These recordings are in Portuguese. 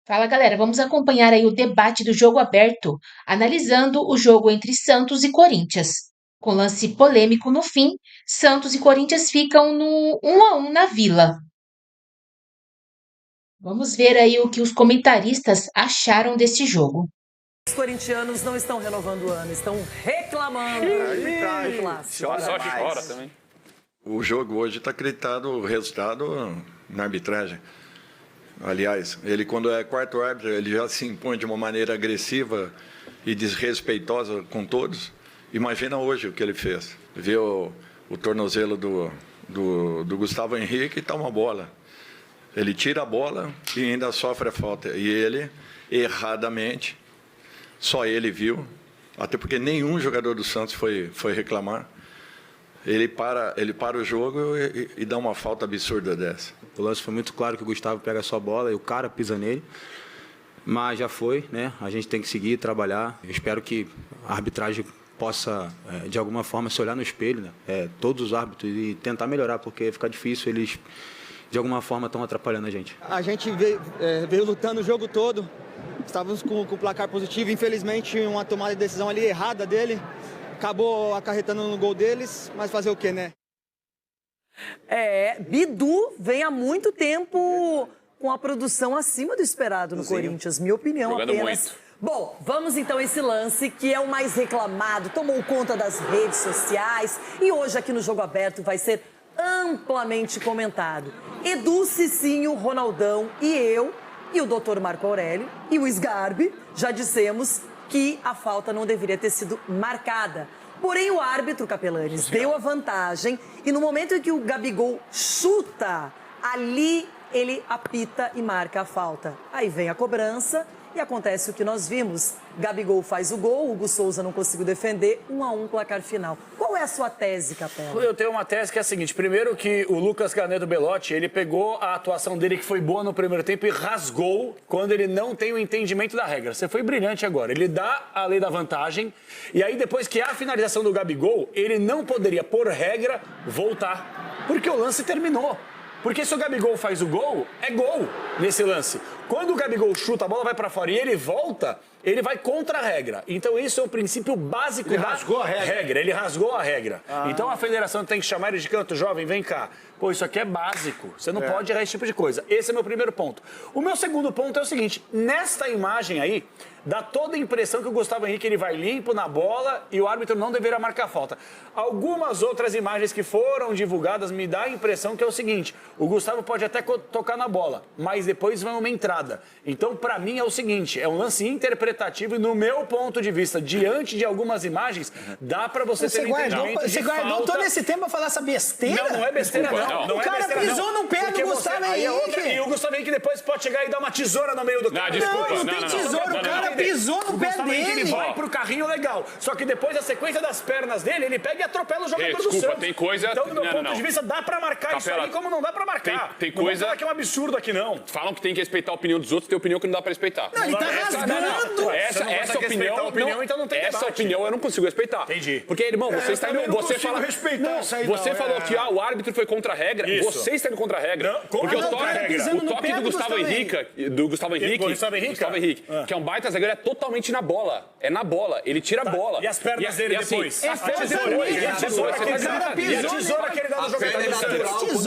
Fala galera, vamos acompanhar aí o debate do jogo aberto, analisando o jogo entre Santos e Corinthians. Com lance polêmico no fim, Santos e Corinthians ficam no 1-1 na Vila. Vamos ver aí o que os comentaristas acharam deste jogo. Os corintianos não estão renovando o ano, estão reclamando do clássico. Só de fora também. O jogo hoje está acreditado o resultado na arbitragem. Aliás, ele quando é quarto árbitro, ele já se impõe de uma maneira agressiva e desrespeitosa com todos. Imagina hoje o que ele fez. Viu o tornozelo do Gustavo Henrique e tá uma bola. Ele tira a bola e ainda sofre a falta. E ele, erradamente, só ele viu, até porque nenhum jogador do Santos foi reclamar. Ele para o jogo e dá uma falta absurda dessa. O lance foi muito claro que o Gustavo pega só a bola e o cara pisa nele. Mas já foi, né? A gente tem que seguir, trabalhar. Eu espero que a arbitragem possa, de alguma forma, se olhar no espelho, né? Todos os árbitros, e tentar melhorar, porque fica difícil, eles, de alguma forma, estão atrapalhando a gente. A gente veio lutando o jogo todo. Estávamos com o placar positivo. Infelizmente, uma tomada de decisão ali errada dele acabou acarretando no gol deles, mas fazer o quê, né? Bidu vem há muito tempo com a produção acima do esperado no Corinthians, minha opinião jogando apenas. muito. Bom, vamos então a esse lance que é o mais reclamado, tomou conta das redes sociais e hoje aqui no Jogo Aberto vai ser amplamente comentado. Edu, Cicinho, Ronaldão e eu, e o Dr. Marco Aurélio e o Sgarbi já dissemos que a falta não deveria ter sido marcada. Porém, o árbitro Capelanes deu a vantagem e no momento em que o Gabigol chuta, ali ele apita e marca a falta. Aí vem a cobrança e acontece o que nós vimos. Gabigol faz o gol, Hugo Souza não conseguiu defender, 1-1 placar final. Qual é a sua tese, Capela? Eu tenho uma tese que é a seguinte. Primeiro que o Lucas Canedo Belotti, ele pegou a atuação dele que foi boa no primeiro tempo e rasgou quando ele não tem o entendimento da regra. Você foi brilhante agora. Ele dá a lei da vantagem e aí depois que há a finalização do Gabigol, ele não poderia, por regra, voltar. Porque o lance terminou. Porque se o Gabigol faz o gol, é gol nesse lance. Quando o Gabigol chuta, a bola vai para fora e ele volta, ele vai contra a regra. Então isso é o princípio básico da rasgou a regra. Ele rasgou a regra. Então a federação tem que chamar ele de canto, jovem, vem cá. Pô, isso aqui é básico. Você não pode errar esse tipo de coisa. Esse é meu primeiro ponto. O meu segundo ponto é o seguinte. Nesta imagem aí, dá toda a impressão que o Gustavo Henrique ele vai limpo na bola e o árbitro não deverá marcar falta. Algumas outras imagens que foram divulgadas me dá a impressão que é o seguinte. O Gustavo pode até tocar na bola, mas depois vai uma entrada. Então, pra mim, é o seguinte. É um lance interpretativo e, no meu ponto de vista, diante de algumas imagens, dá pra você ter entendimento de Você guardou falta. todo esse tempo pra falar essa besteira? Não é besteira, não. O cara pisou no pé do Gustavo Henrique. E o Gustavo Henrique depois pode chegar e dar uma tesoura no meio do cara. Não tem tesoura, o cara pisou no pé dele. Ele vai pro carrinho legal. Só que depois, a sequência das pernas dele, ele pega e atropela o jogador do Santos. Tem coisa... Então, do meu ponto de vista, dá pra marcar isso aí como não dá pra marcar. Tem coisa... Não vamos falar que é um absurdo aqui, não. Falam que tem que respeitar a opinião dos outros, tem opinião que não dá pra respeitar. Não, ele tá rasgando. Essa opinião, então não tem essa debate. opinião eu não consigo respeitar. Entendi. Porque, irmão, você está indo... Você fala... respeitar isso aí, Você falou que o árbitro foi contra a regra. Isso. Você está indo contra a regra. Não, porque não, o toque do Gustavo Henrique, que é um baita zagueiro, é totalmente na bola. É na bola. Ele tira a bola. E as pernas dele depois? A tesoura E a tesoura que ele dá no jogador do Santos?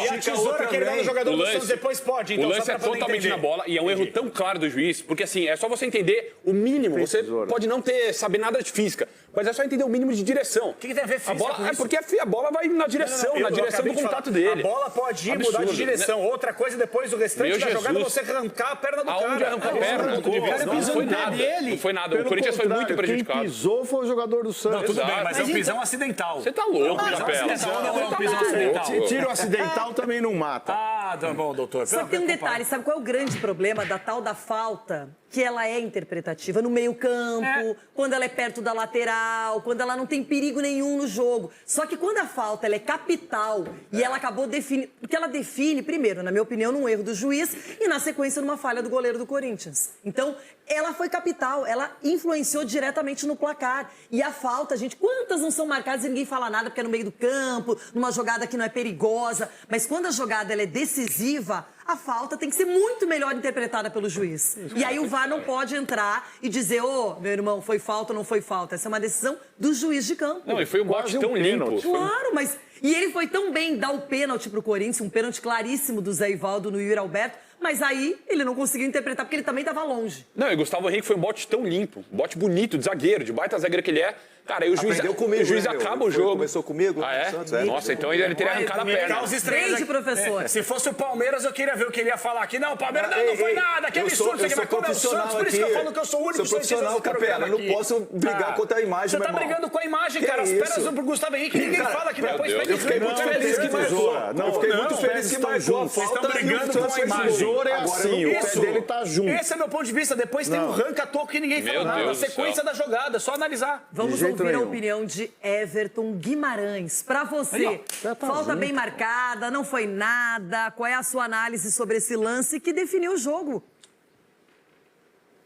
E a tesoura que ele dá no jogador do Santos depois pode, então, o lance é totalmente na bola e é um erro tão claro do juiz, porque assim, é só você entender o mínimo. Você pode não saber nada de física, mas é só entender o mínimo de direção. O que tem a ver física com isso? É porque a bola vai na direção, na direção do contato dele. A bola pode ir, mudar de direção. Outra coisa, depois o restante da jogada, você arrancar a perna do cara. Aonde arrancou a perna? Não foi nada. O Corinthians foi muito prejudicado. Quem pisou foi o jogador do Santos. Não, tudo bem, mas é um pisão acidental. Você tá louco, Capela. Não é um pisão acidental. Tiro acidental também não mata. Ah, tá bom, doutor. Só que tem um detalhe, sabe qual é o grande problema da tal da falta? Que ela é interpretativa no meio-campo, quando ela é perto da lateral, quando ela não tem perigo nenhum no jogo. Só que quando a falta ela é capital e ela acabou definindo. Porque ela define, primeiro, na minha opinião, num erro do juiz e na sequência numa falha do goleiro do Corinthians. Então, ela foi capital, ela influenciou diretamente no placar. E a falta, gente, quantas não são marcadas e ninguém fala nada porque é no meio do campo, numa jogada que não é perigosa. Mas quando a jogada ela é decisiva, decisiva, a falta tem que ser muito melhor interpretada pelo juiz. E aí o VAR não pode entrar e dizer, meu irmão, foi falta ou não foi falta. Essa é uma decisão do juiz de campo. Não, e foi um bote tão limpo. Claro, mas... E ele foi tão bem dar o pênalti pro Corinthians, um pênalti claríssimo do Zé Ivaldo no Yuri Alberto, mas aí ele não conseguiu interpretar porque ele também estava longe. Não, e Gustavo Henrique foi um bote tão limpo, um bote bonito, de zagueiro, de baita zagueiro que ele é. Cara, aí o juiz acaba o jogo. Começou comigo. Ah, é? Santos, Nossa, então ele teria arrancado a perna. Desde, professor. Se fosse o Palmeiras, eu queria ver o que ele ia falar aqui. Não, o Palmeiras não foi nada, que absurdo. Você vai comer o Santos, por isso que eu falo que eu sou o único profissional, Capela. Eu não posso brigar contra a imagem, Você tá brigando com a imagem, cara. As pernas pro Gustavo Henrique, ninguém fala que depois pega eu fiquei muito feliz que marcou. Não, eu fiquei muito feliz que marcou. Vocês estão brigando com a imagem. É assim, o pé dele tá junto. Esse é meu ponto de vista. Depois tem um ranca à toa que ninguém fala nada. A sequência da jogada, só analisar. Vamos ouvir a opinião de Everton Guimarães. Pra você, falta bem marcada, não foi nada. Qual é a sua análise sobre esse lance que definiu o jogo?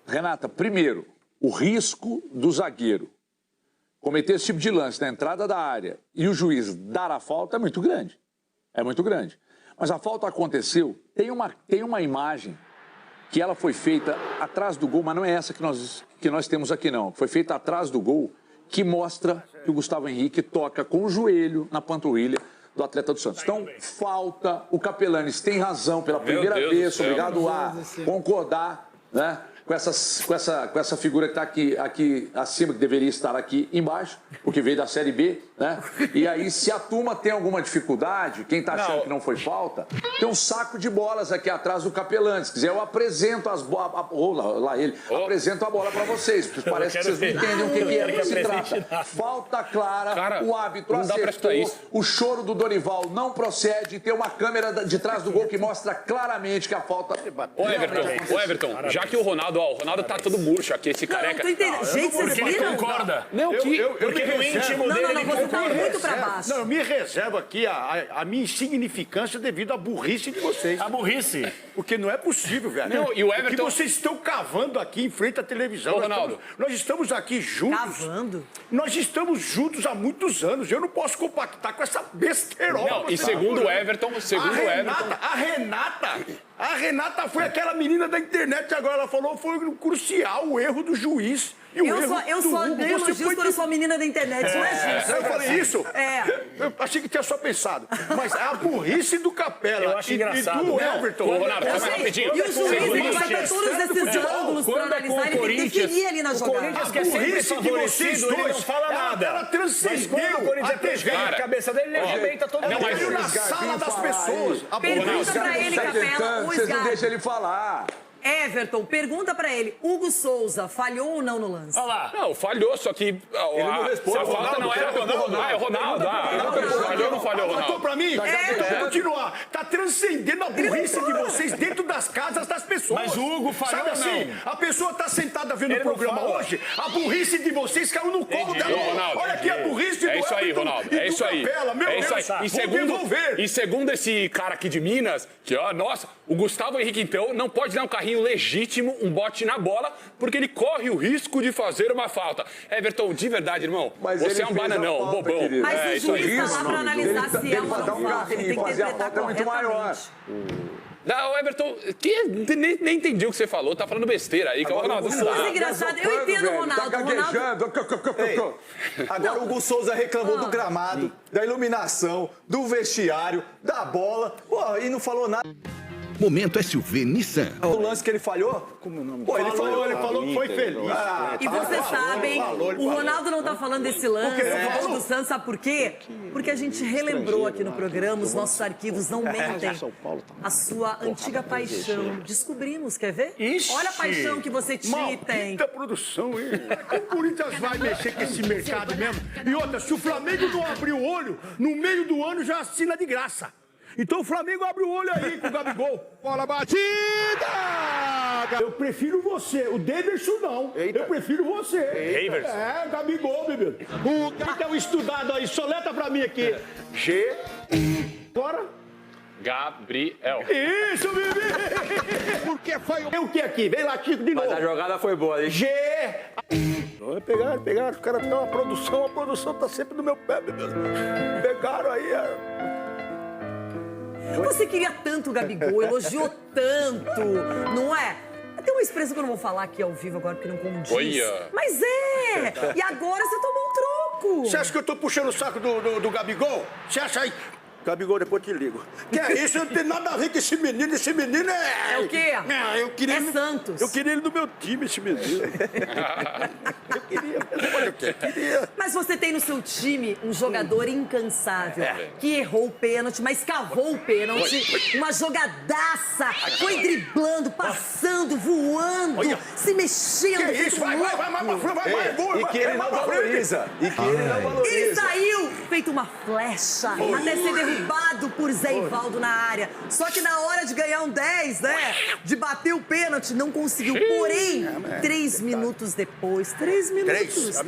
Renata, primeiro, o risco do zagueiro cometer esse tipo de lance na entrada da área e o juiz dar a falta é muito grande. É muito grande. Mas a falta aconteceu, tem uma imagem que ela foi feita atrás do gol, mas não é essa que nós temos aqui não. Foi feita atrás do gol, que mostra que o Gustavo Henrique toca com o joelho na panturrilha do atleta do Santos. Então, falta, o Capelanes tem razão pela primeira vez, obrigado a concordar, né, com essa figura que está aqui acima, que deveria estar aqui embaixo, porque veio da Série B, né? E aí, se a turma tem alguma dificuldade, quem está achando que não foi falta, tem um saco de bolas aqui atrás do Capelanes. Se quiser, eu apresento as bolas. Apresento a bola para vocês, porque parece que vocês não entendem o que é que se trata. Falta clara, cara, o árbitro acertou, o choro do Dorival não procede, tem uma câmera de trás do gol que mostra claramente que a falta... Ô Everton, já que o Ronaldo tá todo murcho aqui, esse careca. Não, tô entendendo. Gente, vocês viram? Concorda. Não, porque no íntimo dele... Não, você tá muito pra baixo. Não, eu me reservo aqui a minha insignificância devido à burrice de vocês. A burrice? Porque não é possível, velho. Não, e o Everton... O que vocês estão cavando aqui em frente à televisão. Ô, Ronaldo. Nós estamos aqui juntos. Cavando? Nós estamos juntos há muitos anos. Eu não posso compactar com essa besteirola. Não, e segundo o Everton... A Renata foi aquela menina da internet agora. Ela falou que foi crucial o erro do juiz. E eu só dei elogios quando eu sou a menina da internet, não é justo. Eu falei isso? Eu achei que tinha só pensado. Mas a burrice do Capela e do Everton... Ô, Ronaldo, calma rapidinho. E o juiz vai ter todos esses ângulos pra analisar, ele tem que definir ali na jogada. O Corinthians quer sempre favorecido, ele não fala nada. Ela transcendeu. Mas quando o Corinthians é TV na cabeça dele, ele arrebenta todo mundo. Ele na sala das pessoas. Pergunta pra ele, Capela, vocês não deixam ele falar. Everton, pergunta pra ele, Hugo Souza falhou ou não no lance? Olha lá. Não, falhou, só que a falta não era pro Ronaldo. É o Ronaldo. Falhou ou não falhou, Ronaldo? Faltou pra mim? Vou continuar. Tá transcendendo a burrice de vocês dentro das casas das pessoas. Mas o Hugo falhou ou não? A pessoa tá sentada vendo o programa hoje, a burrice de vocês caiu no colo dela. Olha aqui a burrice do É isso aí, Ronaldo. É isso aí. É isso aí. E segundo esse cara aqui de Minas, que, nossa, o Gustavo Henrique, então, não pode dar um carrinho legítimo, um bote na bola, porque ele corre o risco de fazer uma falta. Everton, de verdade, irmão, você é um bananão, um bobão. Querido. Mas o juiz tá lá pra analisar se é uma não falta. Ele tem que interpretar corretamente. Não, Everton, nem entendi o que você falou, tá falando besteira aí. Ronaldo, Coisa engraçada, eu entendo o Ronaldo. Tá gaguejando. Agora o Hugo Souza reclamou do gramado, da iluminação, do vestiário, da bola, e não falou nada. Momento SUV Nissan. O lance que ele falhou? Como o nome? Ele falou que foi feliz. E vocês sabem, o Ronaldo não tá falando desse lance, falando do Santos, sabe por quê? Porque a gente relembrou aqui no programa, os nossos arquivos não mentem, a sua antiga paixão. Descobrimos, quer ver? Olha a paixão que você tem. Maldita produção, hein? O Corinthians vai mexer com esse mercado mesmo. E outra, se o Flamengo não abrir o olho, no meio do ano já assina de graça. Então o Flamengo abre o olho aí com o Gabigol. Bola batida! Eu prefiro você. O Davidson não. Eu prefiro você. O Gabigol, bebê. O que é o estudado aí? Soleta pra mim aqui. G. Bora. Gabriel. Isso, bebê! Porque foi o que aqui? Vem lá, Chico, de novo. Mas a jogada foi boa, hein? G. Pegaram. Os caras têm uma produção. A produção tá sempre no meu pé, bebê. Pegaram aí, Você queria tanto o Gabigol, elogiou tanto, não é? Tem uma expressão que eu não vou falar aqui ao vivo agora, porque não condiz. Olha. Mas é! E agora você tomou um troco. Você acha que eu tô puxando o saco do Gabigol? Você acha aí? Gabigol, depois eu te ligo. Que é isso? Não tem nada a ver com esse menino. Esse menino é... É o quê? Eu queria É ele... Santos. Eu queria ele no meu time, esse menino. Eu queria mesmo. Olha o que eu queria. Mas você tem no seu time um jogador incansável, que errou o pênalti, mas cavou o pênalti. Uma jogadaça. Foi driblando, passando, voando, se mexendo. Que isso? Vai, E que ele não valoriza. Ele saiu feito uma flecha, até ser derrubado por Zé Ivaldo na área. Só que na hora de ganhar um 10, né? De bater o pênalti, não conseguiu. Porém, 3 minutos depois. 3 minutos. A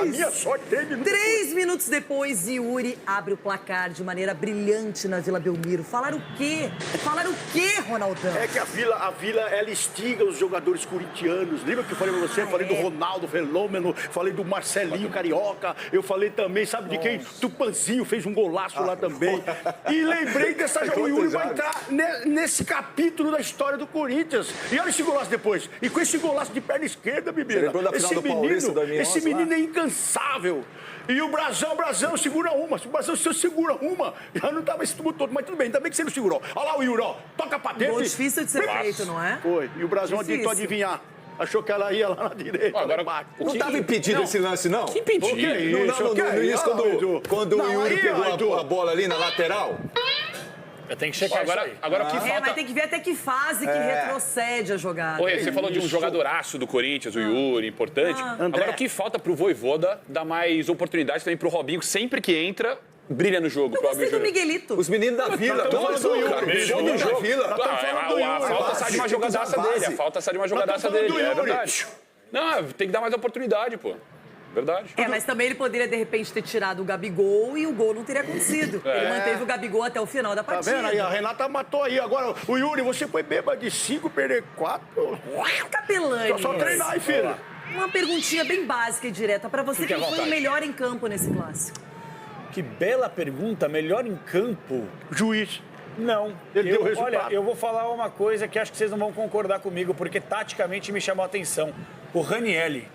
minha sorte, 3 minutos. 3 minutos depois, Yuri abre o placar de maneira brilhante na Vila Belmiro. Falaram o quê? Falaram o quê, Ronaldão? É que a Vila, ela instiga os jogadores corintianos. Lembra que eu falei pra você? Eu falei do Ronaldo Fenômeno, falei do Marcelinho Carioca, eu falei também, sabe de quem? Tupanzinho fez um golaço lá também. E lembrei dessa... O Yuri vai entrar nesse capítulo da história do Corinthians. E olha esse golaço depois. E com esse golaço de perna esquerda, Bibiana. Esse menino é incansável. E o Brasão segura uma. Se o Brasão segura uma, já não tava esse tumulto todo. Mas tudo bem, ainda bem que você não segurou. Olha lá o Yuri, ó. Toca pra dentro. Gol difícil de ser feito, não é? Foi. E o Brasão tentou adivinhar. Achou que ela ia lá na direita. Agora, não estava impedido esse lance, não? Que impedido? No início, quando o Yuri pegou a bola ali na lateral. Tem que checar agora o que falta... mas tem que ver até que fase que retrocede a jogada. Oi, você falou de um jogadoraço do Corinthians, o Yuri, importante. Agora, o que falta pro Vojvoda dar mais oportunidades também pro Robinho, que sempre que entra, brilha no jogo. Eu gostei do Miguelito. Os meninos da Vila. Estamos falando do Yuri. Show da Vila. A falta sai de uma jogadaça dele. A falta sai de uma jogadaça dele. É verdade. Não, tem que dar mais oportunidade, pô. Verdade. Mas também ele poderia, de repente, ter tirado o Gabigol e o gol não teria acontecido. Ele manteve o Gabigol até o final da partida. Tá vendo aí? A Renata matou aí. Agora, o Yuri, você foi bêbado de 5, perder 4. Capelani. Só treinar aí, filho. Uma perguntinha bem básica e direta pra você. Quem foi o melhor em campo nesse clássico? Que bela pergunta. Melhor em campo? Juiz. Não. Ele deu resultado. Olha, eu vou falar uma coisa que acho que vocês não vão concordar comigo, porque taticamente me chamou a atenção. O Ranielli.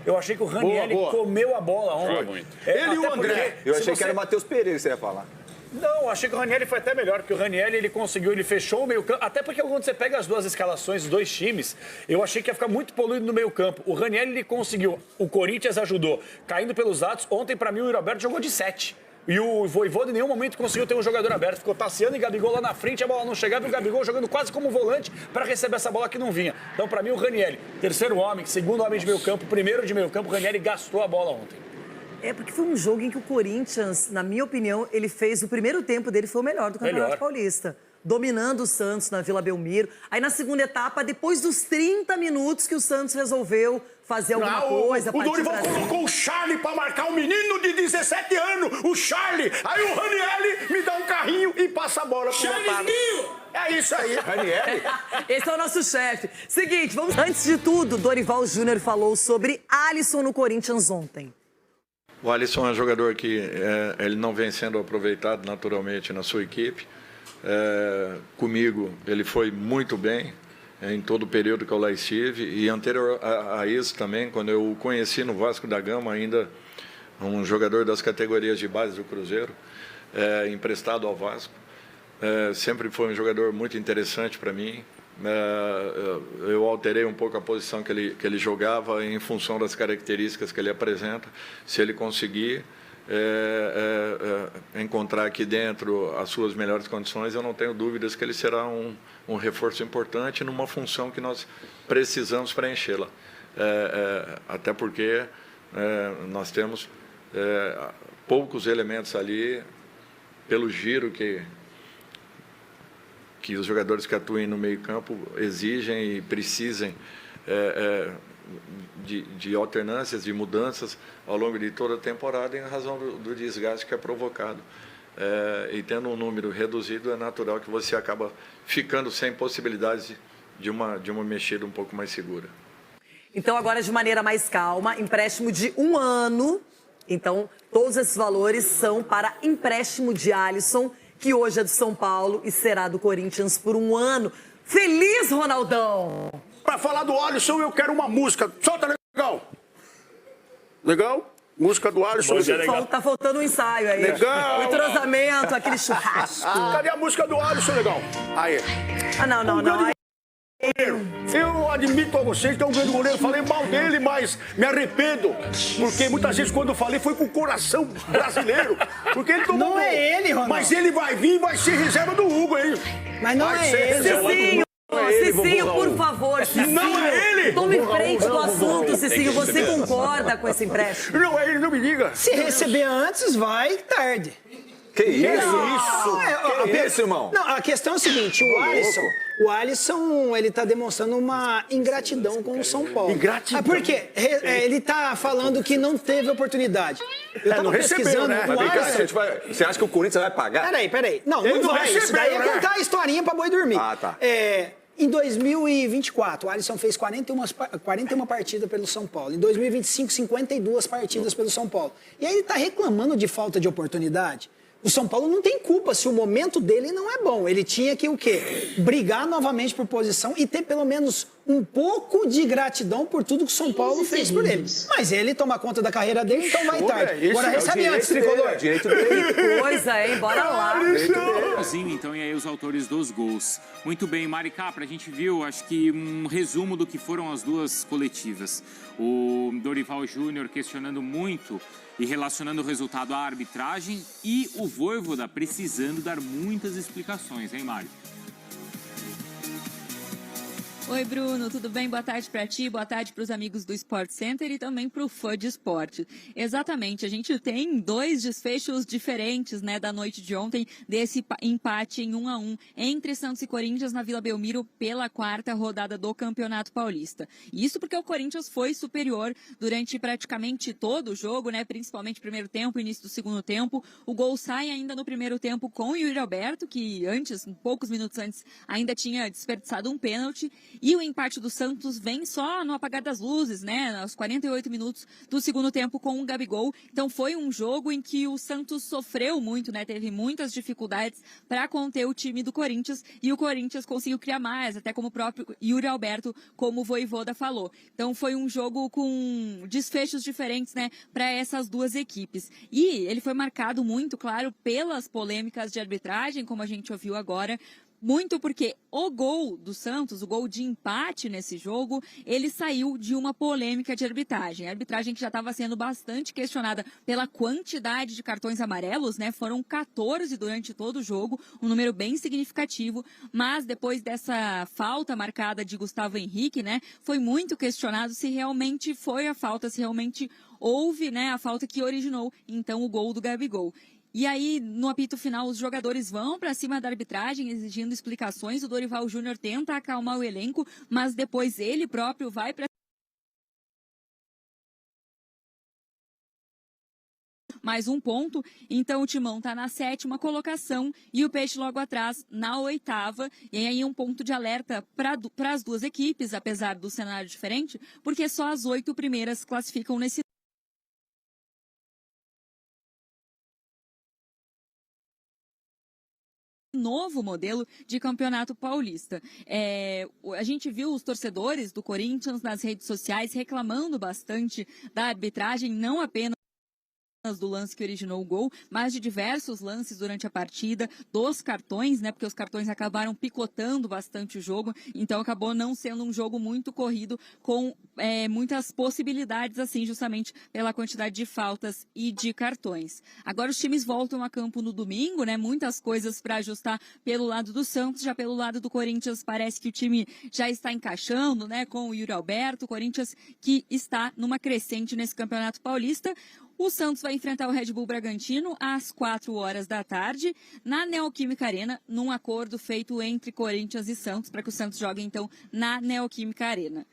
Eu achei que o Ranielli comeu a bola ontem. Ele e o André. Eu achei que era o Matheus Pereira que você ia falar. Não, achei que o Ranielli foi até melhor, porque o Ranielli ele fechou o meio campo. Até porque quando você pega as duas escalações dos dois times, eu achei que ia ficar muito poluído no meio campo. O Ranielli ele conseguiu, o Corinthians ajudou, caindo pelos lados. Ontem, pra mim, o Yuri Alberto jogou de 7. E o Vojvoda em nenhum momento conseguiu ter um jogador aberto. Ficou Tassiano e Gabigol lá na frente, a bola não chegava e o Gabigol jogando quase como volante para receber essa bola que não vinha. Então, para mim, o Ranielli, terceiro homem, segundo homem de meio campo, primeiro de meio campo, o Ranielli gastou a bola ontem. Porque foi um jogo em que o Corinthians, na minha opinião, ele fez o primeiro tempo dele foi o melhor do Campeonato Paulista. Dominando o Santos na Vila Belmiro. Aí na segunda etapa, depois dos 30 minutos que o Santos resolveu fazer alguma coisa. O Dorival colocou o Charlie pra marcar um menino de 17 anos. O Charlie. Aí o Ranielli me dá um carrinho e passa a bola pro Charlinho! É isso aí. Ranielli? Esse é o nosso chefe. Seguinte, vamos... Antes de tudo, Dorival Júnior falou sobre Alisson no Corinthians ontem. O Alisson é um jogador que ele não vem sendo aproveitado naturalmente na sua equipe. Comigo, ele foi muito bem em todo o período que eu lá estive. E anterior a isso também, quando eu o conheci no Vasco da Gama, ainda um jogador das categorias de base do Cruzeiro, emprestado ao Vasco. Sempre foi um jogador muito interessante para mim. Eu alterei um pouco a posição que ele jogava em função das características que ele apresenta. Se ele conseguir encontrar aqui dentro as suas melhores condições, eu não tenho dúvidas que ele será um reforço importante numa função que nós precisamos preenchê-la. Até porque nós temos poucos elementos ali, pelo giro que os jogadores que atuem no meio-campo exigem e precisem de alternâncias, de mudanças ao longo de toda a temporada, em razão do desgaste que é provocado. E tendo um número reduzido, é natural que você acaba ficando sem possibilidades de uma mexida um pouco mais segura. Então, agora, de maneira mais calma, empréstimo de 1 ano. Então, todos esses valores são para empréstimo de Alisson, que hoje é do São Paulo e será do Corinthians por um ano. Feliz, Ronaldão! Pra falar do Alisson, eu quero uma música. Solta, legal! Legal? Música do Alisson. Tá faltando um ensaio aí. Legal! O entrosamento, aquele churrasco. Cadê a música do Alisson, legal? Aí. Ah, não. Eu admito a vocês que é um grande goleiro. Falei mal dele, mas me arrependo. Porque muitas vezes quando eu falei foi com o coração brasileiro. Porque ele tomou. Não é ele, Ronaldo. Mas ele vai vir e vai ser reserva do Hugo, hein? Mas não é ele. Cicinho, por favor, Cicinho. Não é ele! Tome frente do assunto, Cicinho. Você concorda com esse empréstimo? Não é ele, não me diga. Se receber antes, vai tarde. Que isso? Que isso, irmão? Não, a questão é o seguinte, o Alisson, ele tá demonstrando uma ingratidão com o São Paulo. Ingratidão? Por quê? Ele tá falando que não teve oportunidade. Eu tava não recebeu, pesquisando, né? o Alisson... Você acha que o Corinthians vai pagar? Peraí. Não Ele não vai. Isso recebeu, daí é né? contar a historinha pra boi dormir. Ah, tá. Em 2024, o Alisson fez 41 partidas pelo São Paulo. Em 2025, 52 partidas pelo São Paulo. E aí ele tá reclamando de falta de oportunidade. O São Paulo não tem culpa se o momento dele não é bom. Ele tinha que o quê? Brigar novamente por posição e ter pelo menos um pouco de gratidão por tudo que o São Paulo fez por ele. Mas ele toma conta da carreira dele, então vai tarde. Agora recebe antes, Tricolor. Direito dele. Que coisa, hein? Bora lá. Então, e aí os autores dos gols. Muito bem, Mari Capra, a gente viu, acho que um resumo do que foram as duas coletivas. O Dorival Júnior questionando muito e relacionando o resultado à arbitragem e o Vojvoda precisando dar muitas explicações, hein, Mari? Oi, Bruno, tudo bem? Boa tarde para ti, boa tarde para os amigos do Sport Center e também para o fã de esporte. Exatamente, a gente tem dois desfechos diferentes, né, da noite de ontem, desse empate em 1-1 entre Santos e Corinthians na Vila Belmiro pela 4ª rodada do Campeonato Paulista. Isso porque o Corinthians foi superior durante praticamente todo o jogo, né, principalmente primeiro tempo, início do segundo tempo. O gol sai ainda no primeiro tempo com o Yuri Alberto, que antes, poucos minutos antes, ainda tinha desperdiçado um pênalti. E o empate do Santos vem só no apagar das luzes, né? Aos 48 minutos do segundo tempo com o Gabigol. Então foi um jogo em que o Santos sofreu muito, né? Teve muitas dificuldades para conter o time do Corinthians e o Corinthians conseguiu criar mais, até como o próprio Yuri Alberto, como o Vojvoda falou. Então foi um jogo com desfechos diferentes, né? Para essas duas equipes. E ele foi marcado muito, claro, pelas polêmicas de arbitragem, como a gente ouviu agora. Muito porque o gol do Santos, o gol de empate nesse jogo, ele saiu de uma polêmica de arbitragem. A arbitragem que já estava sendo bastante questionada pela quantidade de cartões amarelos, né? Foram 14 durante todo o jogo, um número bem significativo. Mas depois dessa falta marcada de Gustavo Henrique, né? Foi muito questionado se realmente foi a falta, se realmente houve, né? A falta que originou, então, o gol do Gabigol. E aí, no apito final, os jogadores vão para cima da arbitragem, exigindo explicações. O Dorival Júnior tenta acalmar o elenco, mas depois ele próprio vai para mais um ponto. Então, o Timão está na 7ª colocação e o Peixe logo atrás na 8ª. E aí, um ponto de alerta para as duas equipes, apesar do cenário diferente, porque só as 8 primeiras classificam nesse novo modelo de campeonato paulista. A gente viu os torcedores do Corinthians nas redes sociais reclamando bastante da arbitragem, não apenas do lance que originou o gol, mas de diversos lances durante a partida, dos cartões, né, porque os cartões acabaram picotando bastante o jogo, então acabou não sendo um jogo muito corrido, com muitas possibilidades, assim, justamente pela quantidade de faltas e de cartões. Agora os times voltam a campo no domingo, né, muitas coisas para ajustar pelo lado do Santos, já pelo lado do Corinthians parece que o time já está encaixando, né, com o Yuri Alberto, o Corinthians que está numa crescente nesse Campeonato Paulista. O Santos vai enfrentar o Red Bull Bragantino às 16h na Neoquímica Arena, num acordo feito entre Corinthians e Santos, para que o Santos jogue, então, na Neoquímica Arena.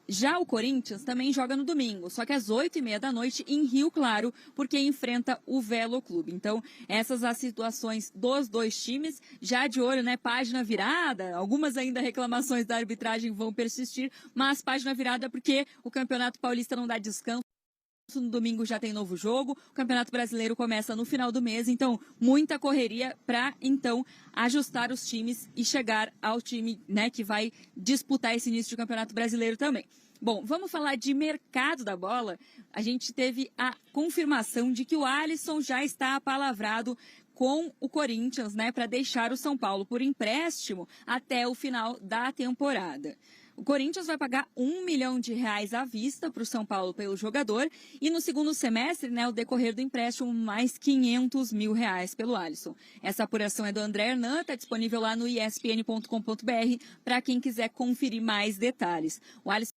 Já o Corinthians também joga no domingo, só que às 20h30 em Rio Claro, porque enfrenta o Velo Clube. Então, essas as situações dos dois times, já de olho, né, página virada, algumas ainda reclamações da arbitragem vão persistir, mas página virada porque o Campeonato Paulista não dá descanso. No domingo já tem novo jogo, o Campeonato Brasileiro começa no final do mês, então muita correria para então ajustar os times e chegar ao time, né, que vai disputar esse início de Campeonato Brasileiro também. Bom, vamos falar de mercado da bola. A gente teve a confirmação de que o Alisson já está apalavrado com o Corinthians, né, para deixar o São Paulo por empréstimo até o final da temporada. O Corinthians vai pagar R$1 milhão à vista para o São Paulo pelo jogador e no segundo semestre, né, o decorrer do empréstimo, mais R$500 mil pelo Alisson. Essa apuração é do André Hernan, está disponível lá no espn.com.br para quem quiser conferir mais detalhes. O Alisson,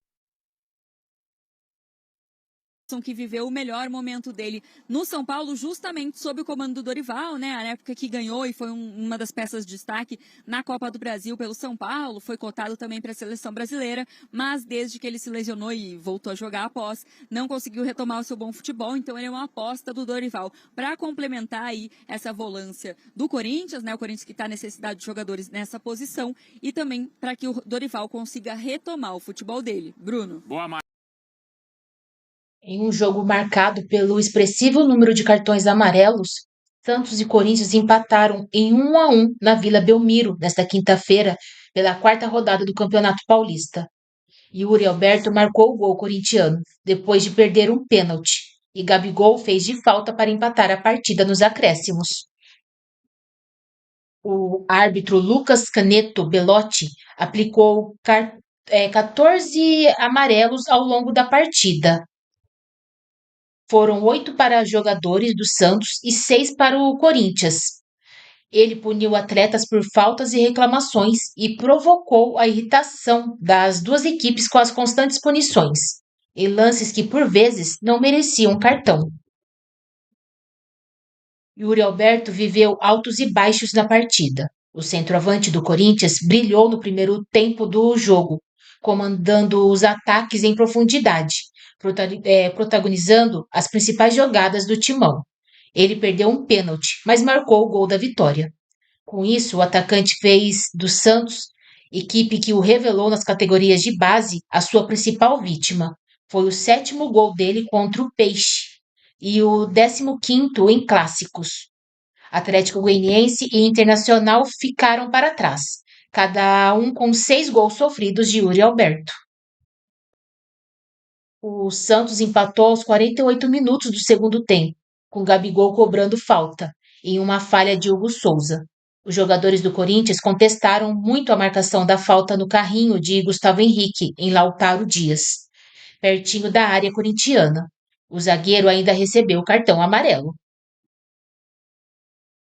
que viveu o melhor momento dele no São Paulo, justamente sob o comando do Dorival, né? A época que ganhou e foi uma das peças de destaque na Copa do Brasil pelo São Paulo, foi cotado também para a seleção brasileira, mas desde que ele se lesionou e voltou a jogar após, não conseguiu retomar o seu bom futebol, então ele é uma aposta do Dorival para complementar aí essa volância do Corinthians, né? O Corinthians que está necessidade de jogadores nessa posição e também para que o Dorival consiga retomar o futebol dele. Bruno. Boa, Mar... Em um jogo marcado pelo expressivo número de cartões amarelos, Santos e Corinthians empataram em 1-1 na Vila Belmiro, nesta quinta-feira, pela quarta rodada do Campeonato Paulista. Yuri Alberto marcou o gol corintiano, depois de perder um pênalti, e Gabigol fez de falta para empatar a partida nos acréscimos. O árbitro Lucas Caneto Belotti aplicou 14 amarelos ao longo da partida. Foram 8 para jogadores do Santos e 6 para o Corinthians. Ele puniu atletas por faltas e reclamações e provocou a irritação das duas equipes com as constantes punições, em lances que por vezes não mereciam cartão. Yuri Alberto viveu altos e baixos na partida. O centroavante do Corinthians brilhou no primeiro tempo do jogo, comandando os ataques em profundidade, protagonizando as principais jogadas do timão. Ele perdeu um pênalti, mas marcou o gol da vitória. Com isso, o atacante fez do Santos, equipe que o revelou nas categorias de base, a sua principal vítima. Foi o 7º gol dele contra o Peixe e o 15º em clássicos. Atlético Goianiense e Internacional ficaram para trás, cada um com 6 gols sofridos de Yuri Alberto. O Santos empatou aos 48 minutos do segundo tempo, com Gabigol cobrando falta, em uma falha de Hugo Souza. Os jogadores do Corinthians contestaram muito a marcação da falta no carrinho de Gustavo Henrique, em Lautaro Dias, pertinho da área corintiana. O zagueiro ainda recebeu o cartão amarelo.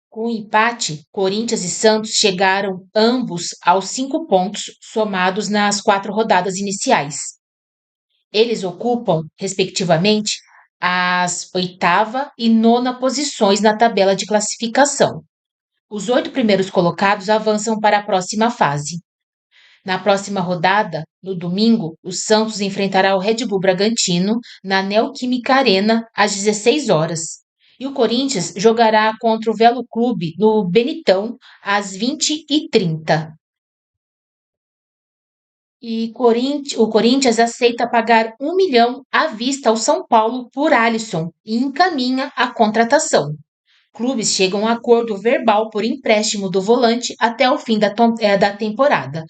Com o empate, Corinthians e Santos chegaram ambos aos 5 pontos somados nas 4 rodadas iniciais. Eles ocupam, respectivamente, as 8ª e 9ª posições na tabela de classificação. Os 8 primeiros colocados avançam para a próxima fase. Na próxima rodada, no domingo, o Santos enfrentará o Red Bull Bragantino na Neoquímica Arena às 16 horas. E o Corinthians jogará contra o Velo Clube no Benitão às 20h30. E o Corinthians aceita pagar R$1 milhão à vista ao São Paulo por Alisson e encaminha a contratação. Clubes chegam a acordo verbal por empréstimo do volante até o fim da temporada.